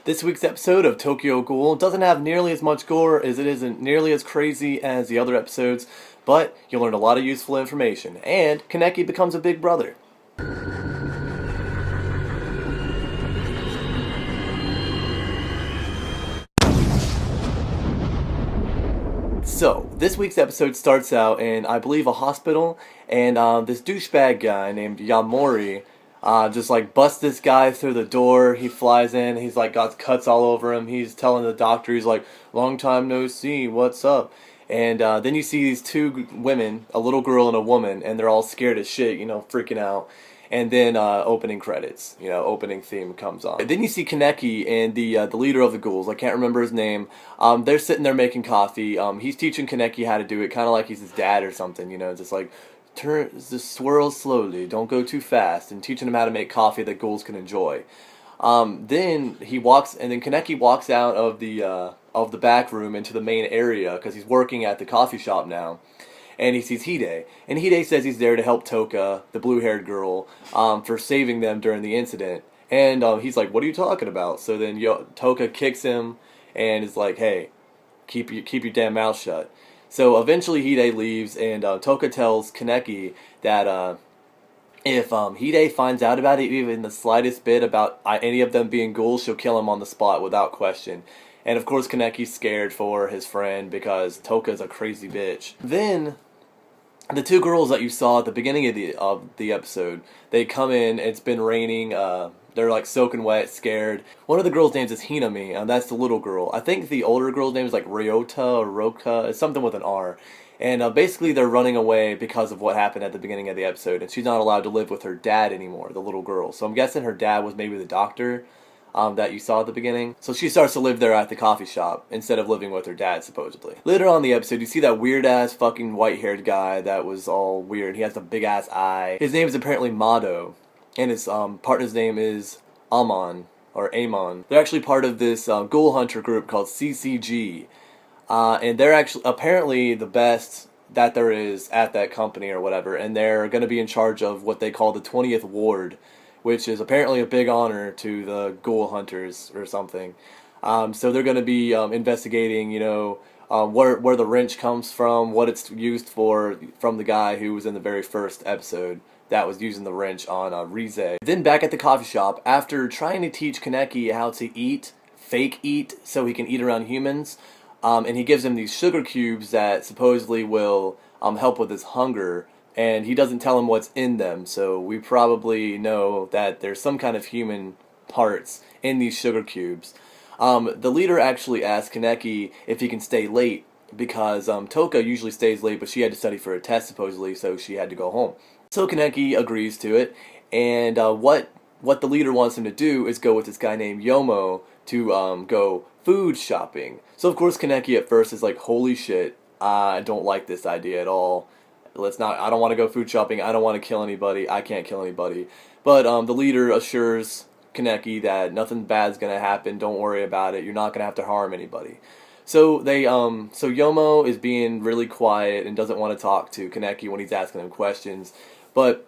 This week's episode of Tokyo Ghoul doesn't have nearly as much gore as it isn't nearly as crazy as the other episodes, but you'll learn a lot of useful information, and Kaneki becomes a big brother. So, this week's episode starts out in, I believe, a hospital, and this douchebag guy named Yamori just like busts this guy through the door. He flies in, he's like got cuts all over him. He's telling the doctor, he's like, long time no see, what's up? And then you see these two women, a little girl and a woman, and they're all scared as shit, freaking out. And then opening credits, opening theme comes on. And then you see Keneki and the leader of the ghouls. I can't remember his name. They're sitting there making coffee. He's teaching Keneki how to do it, kind of like he's his dad or something. Just like just swirl slowly, don't go too fast, and teaching him how to make coffee that ghouls can enjoy. Then Kaneki walks out of the back room into the main area because he's working at the coffee shop now. And he sees Hide. And Hide says he's there to help Toka, the blue-haired girl, for saving them during the incident. And he's like, what are you talking about? So then Toka kicks him and is like, hey, keep your damn mouth shut. So eventually Hide leaves, and Toka tells Kaneki that if Hide finds out about it, even the slightest bit about any of them being ghouls, she'll kill him on the spot without question. And of course Kaneki's scared for his friend because Toka's a crazy bitch. Then the two girls that you saw at the beginning of the episode, they come in, it's been raining, they're like soaking wet, scared. One of the girls' names is Hinami, and that's the little girl. I think the older girl's name is like Ryota or Roka, it's something with an R. And basically they're running away because of what happened at the beginning of the episode, and she's not allowed to live with her dad anymore, the little girl. So I'm guessing her dad was maybe the doctor that you saw at the beginning. So she starts to live there at the coffee shop instead of living with her dad, supposedly. Later on in the episode, you see that weird-ass fucking white-haired guy that was all weird. He has a big-ass eye. His name is apparently Mado, and his partner's name is Amon, or Amon. They're actually part of this ghoul hunter group called CCG, and they're actually apparently the best that there is at that company or whatever, and they're going to be in charge of what they call the 20th Ward, which is apparently a big honor to the ghoul hunters or something. So they're going to be investigating, where the wrench comes from, what it's used for, from the guy who was in the very first episode that was using the wrench on Rozz. Then back at the coffee shop, after trying to teach Kaneki how to eat, fake eat, so he can eat around humans, and he gives him these sugar cubes that supposedly will help with his hunger, and he doesn't tell him what's in them, so we probably know that there's some kind of human parts in these sugar cubes. The leader actually asked Kaneki if he can stay late, because Toka usually stays late, but she had to study for a test, supposedly, so she had to go home. So Kaneki agrees to it, and what the leader wants him to do is go with this guy named Yomo to go food shopping. So of course Kaneki at first is like, holy shit, I don't like this idea at all. I don't want to go food shopping, I don't want to kill anybody, I can't kill anybody. But the leader assures Kaneki that nothing bad's gonna happen, don't worry about it, you're not gonna have to harm anybody. So so Yomo is being really quiet and doesn't want to talk to Kaneki when he's asking him questions. But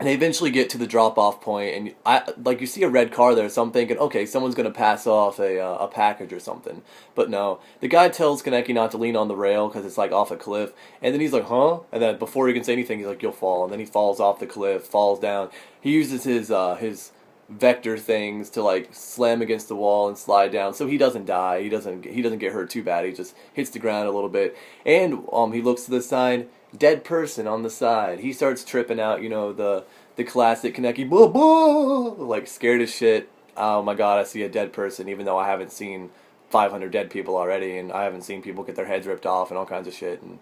they eventually get to the drop-off point, and you see a red car there, so I'm thinking, okay, someone's gonna pass off a package or something. But no, the guy tells Kaneki not to lean on the rail because it's like off a cliff, and then he's like, huh? And then before he can say anything, he's like, you'll fall, and then he falls off the cliff, falls down. He uses his vector things to like slam against the wall and slide down, so he doesn't die. He doesn't get hurt too bad. He just hits the ground a little bit, and he looks to the side. Dead person on the side. He starts tripping out, the classic Kaneki, blah, blah, like scared as shit. Oh my god, I see a dead person, even though I haven't seen 500 dead people already, and I haven't seen people get their heads ripped off and all kinds of shit, and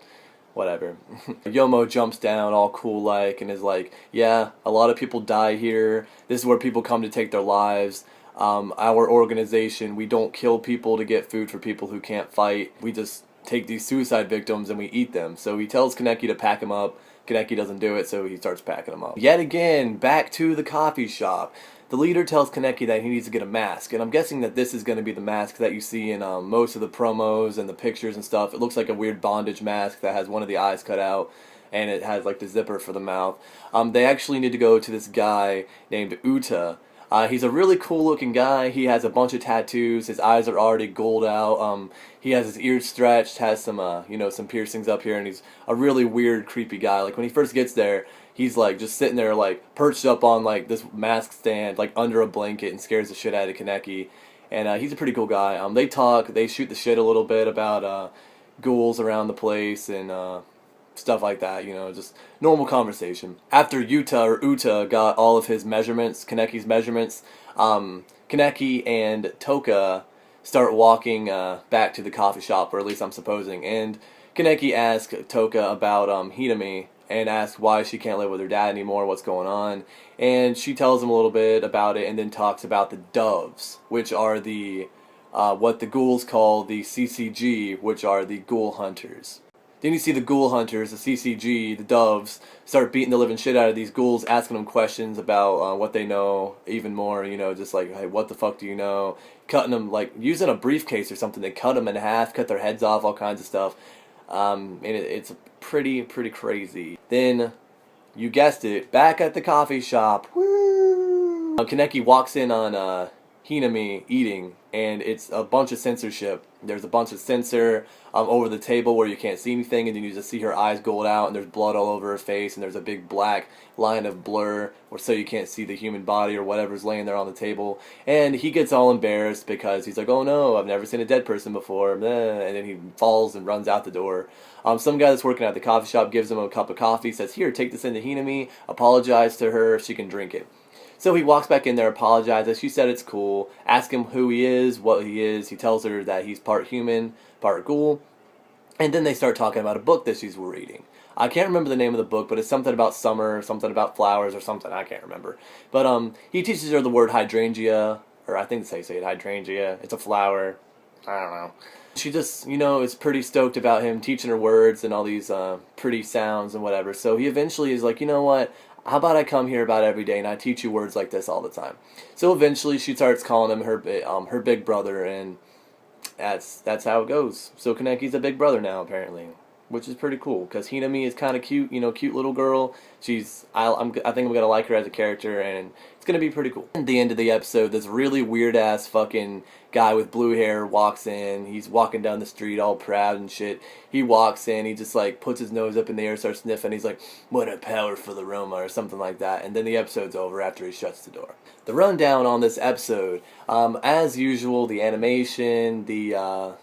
whatever. Yomo jumps down all cool like and is like, yeah, a lot of people die here. This is where people come to take their lives. Our organization, we don't kill people to get food for people who can't fight. We just take these suicide victims and we eat them. So he tells Kaneki to pack him up. Kaneki doesn't do it, so he starts packing him up. Yet again, back to the coffee shop. The leader tells Kaneki that he needs to get a mask, and I'm guessing that this is going to be the mask that you see in most of the promos and the pictures and stuff. It looks like a weird bondage mask that has one of the eyes cut out, and it has like the zipper for the mouth. They actually need to go to this guy named Uta, He's a really cool looking guy. He has a bunch of tattoos. His eyes are already gold out. He has his ears stretched, has some, some piercings up here, and he's a really weird, creepy guy. Like when he first gets there, he's like just sitting there, like perched up on like this mask stand, like under a blanket, and scares the shit out of Kaneki. And he's a pretty cool guy. They talk, they shoot the shit a little bit about ghouls around the place and stuff like that, just normal conversation. After Uta got all of his measurements, Kaneki's measurements, Kaneki and Toka start walking back to the coffee shop, or at least I'm supposing, and Kaneki asks Toka about Hinami, and asks why she can't live with her dad anymore, what's going on, and she tells him a little bit about it, and then talks about the doves, which are the what the ghouls call the CCG, which are the ghoul hunters. Then you see the ghoul hunters, the CCG, the doves, start beating the living shit out of these ghouls, asking them questions about what they know even more, just like, hey, what the fuck do you know? Cutting them, like, using a briefcase or something, they cut them in half, cut their heads off, all kinds of stuff. And it's pretty crazy. Then, you guessed it, back at the coffee shop, woo! Kaneki walks in on Hinami eating, and it's a bunch of censorship. There's a bunch of censor over the table where you can't see anything, and then you just see her eyes gold out, and there's blood all over her face, and there's a big black line of blur, or so you can't see the human body or whatever's laying there on the table. And he gets all embarrassed because he's like, oh no, I've never seen a dead person before, and then he falls and runs out the door. Some guy that's working at the coffee shop gives him a cup of coffee, says, here, take this into Hinami, apologize to her if she can drink it. So he walks back in there, apologizes. She said it's cool. Ask him who he is, what he is. He tells her that he's part human, part ghoul. And then they start talking about a book that she's reading. I can't remember the name of the book, but it's something about summer, something about flowers, or something. I can't remember. But he teaches her the word hydrangea, or I think that's how you say it, hydrangea. It's a flower. I don't know. She just, is pretty stoked about him teaching her words and all these pretty sounds and whatever. So he eventually is like, you know what? How about I come here about every day and I teach you words like this all the time? So eventually she starts calling him her big brother, and that's how it goes. So Kaneki's a big brother now, apparently, which is pretty cool because Hinami is kind of cute, cute little girl. I think I'm gonna like her as a character, and it's gonna be pretty cool. At the end of the episode, this really weird ass fucking guy with blue hair walks in. He's walking down the street all proud and shit. He walks in, he just like puts his nose up in the air, starts sniffing. He's like, what a powerful aroma, or something like that. And then the episode's over after he shuts the door. The rundown on this episode, as usual, the animation, the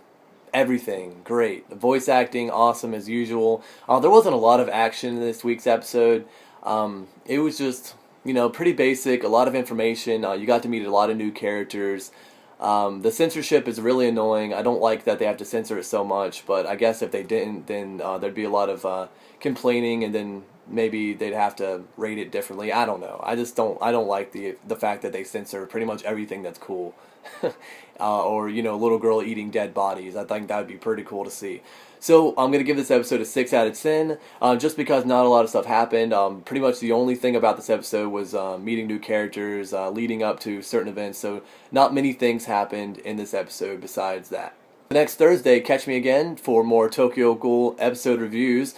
everything, great. The voice acting, awesome as usual. There wasn't a lot of action in this week's episode. It was just, pretty basic, a lot of information. You got to meet a lot of new characters. The censorship is really annoying. I don't like that they have to censor it so much, but I guess if they didn't, then there'd be a lot of complaining, and then maybe they'd have to rate it differently. I don't know. I don't like the fact that they censor pretty much everything that's cool. Or little girl eating dead bodies. I think that would be pretty cool to see. So I'm going to give this episode a 6 out of 10, just because not a lot of stuff happened. Pretty much the only thing about this episode was meeting new characters, leading up to certain events, so not many things happened in this episode besides that. Next Thursday, catch me again for more Tokyo Ghoul episode reviews.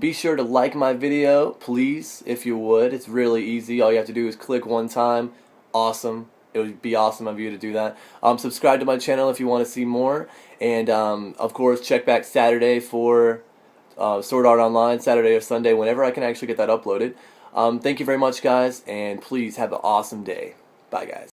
Be sure to like my video, please, if you would. It's really easy. All you have to do is click one time. Awesome. It would be awesome of you to do that. Subscribe to my channel if you want to see more. And, of course, check back Saturday for Sword Art Online, Saturday or Sunday, whenever I can actually get that uploaded. Thank you very much, guys, and please have an awesome day. Bye, guys.